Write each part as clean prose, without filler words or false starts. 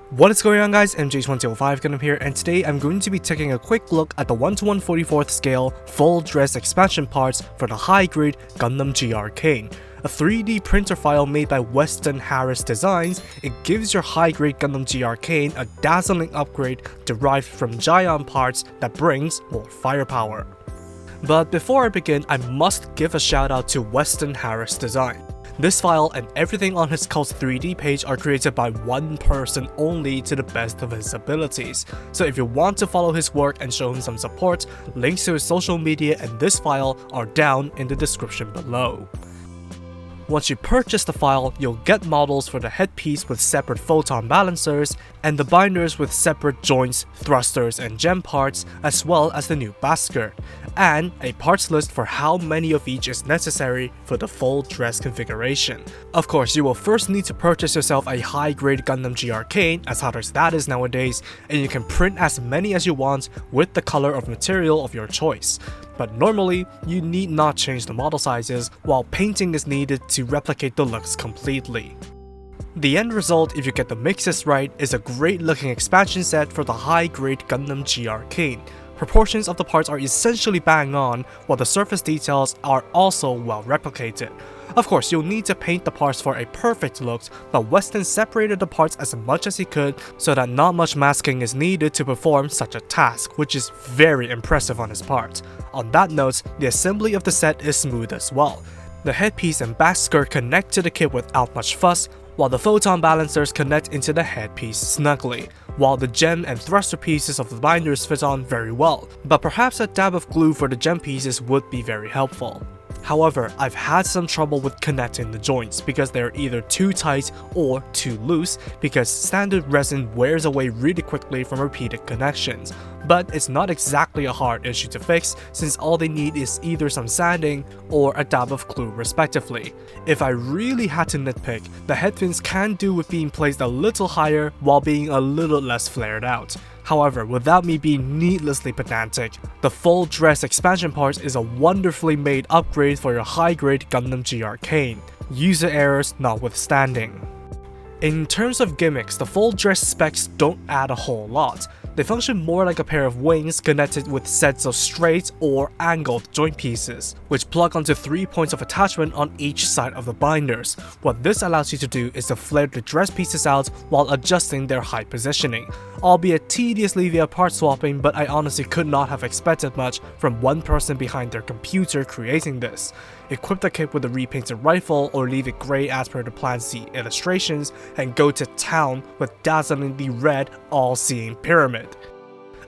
What is going on, guys? MJ2005 Gundam here, and today I'm going to be taking a quick look at the 1:144th scale full dress expansion parts for the high-grade Gundam G-Arcane. A 3D printer file made by Weston Harris Design. It gives your high-grade Gundam G-Arcane a dazzling upgrade derived from Gion parts that brings more firepower. But before I begin, I must give a shout out to Weston Harris Design. This file and everything on his Cult 3D page are created by one person only to the best of his abilities. So if you want to follow his work and show him some support, links to his social media and this file are down in the description below. Once you purchase the file, you'll get models for the headpiece with separate photon balancers, and the binders with separate joints, thrusters, and gem parts, as well as the new basker, and a parts list for how many of each is necessary for the full dress configuration. Of course, you will first need to purchase yourself a high-grade Gundam G-Arcane, as hot as that is nowadays, and you can print as many as you want with the color of material of your choice. But normally, you need not change the model sizes, while painting is needed to replicate the looks completely. The end result, if you get the mixes right, is a great looking expansion set for the high-grade Gundam G-Arcane. Proportions of the parts are essentially bang on, while the surface details are also well replicated. Of course, you'll need to paint the parts for a perfect look, but Weston separated the parts as much as he could so that not much masking is needed to perform such a task, which is very impressive on his part. On that note, the assembly of the set is smooth as well. The headpiece and back skirt connect to the kit without much fuss, while the photon balancers connect into the headpiece snugly, while the gem and thruster pieces of the binders fit on very well, but perhaps a dab of glue for the gem pieces would be very helpful. However, I've had some trouble with connecting the joints because they're either too tight or too loose because standard resin wears away really quickly from repeated connections. But it's not exactly a hard issue to fix since all they need is either some sanding or a dab of glue respectively. If I really had to nitpick, the head fins can do with being placed a little higher while being a little less flared out. However, without me being needlessly pedantic, the full dress expansion parts is a wonderfully made upgrade for your high-grade Gundam G-Arcane, user errors notwithstanding. In terms of gimmicks, the full dress specs don't add a whole lot. They function more like a pair of wings connected with sets of straight or angled joint pieces, which plug onto 3 points of attachment on each side of the binders. What this allows you to do is to flare the dress pieces out while adjusting their height positioning, albeit tediously via part swapping, but I honestly could not have expected much from one person behind their computer creating this. Equip the kit with a repainted rifle or leave it grey as per the Plan C illustrations and go to town with dazzlingly red all-seeing pyramid.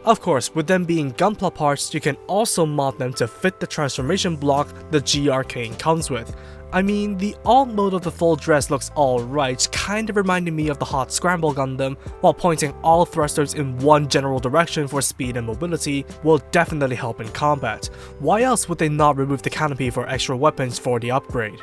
Of course, with them being Gunpla parts, you can also mod them to fit the transformation block the G-Arcane comes with. I mean, the alt mode of the full dress looks alright, kinda reminding me of the Hot Scramble Gundam, while pointing all thrusters in one general direction for speed and mobility will definitely help in combat. Why else would they not remove the canopy for extra weapons for the upgrade?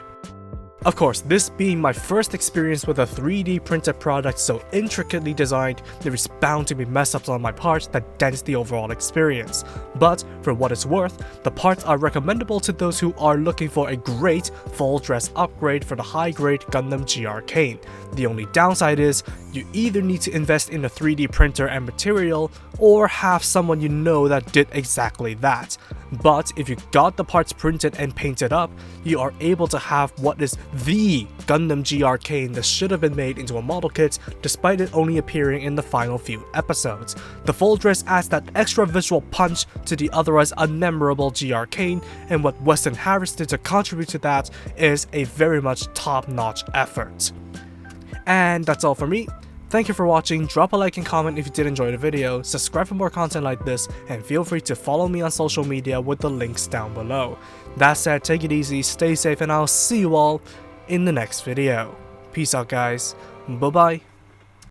Of course, this being my first experience with a 3D printed product so intricately designed, there is bound to be mess-ups on my part that dents the overall experience. But for what it's worth, the parts are recommendable to those who are looking for a great full dress upgrade for the high-grade Gundam G-Arcane. The only downside is, you either need to invest in a 3D printer and material, or have someone you know that did exactly that. But if you got the parts printed and painted up, you are able to have what is the Gundam G-Arcane that should have been made into a model kit despite it only appearing in the final few episodes. The full dress adds that extra visual punch to the otherwise unmemorable G-Arcane, and what Weston Harris did to contribute to that is a very much top-notch effort. And that's all for me. Thank you for watching, drop a like and comment if you did enjoy the video, subscribe for more content like this, and feel free to follow me on social media with the links down below. That said, take it easy, stay safe, and I'll see you all in the next video. Peace out, guys. Bye bye.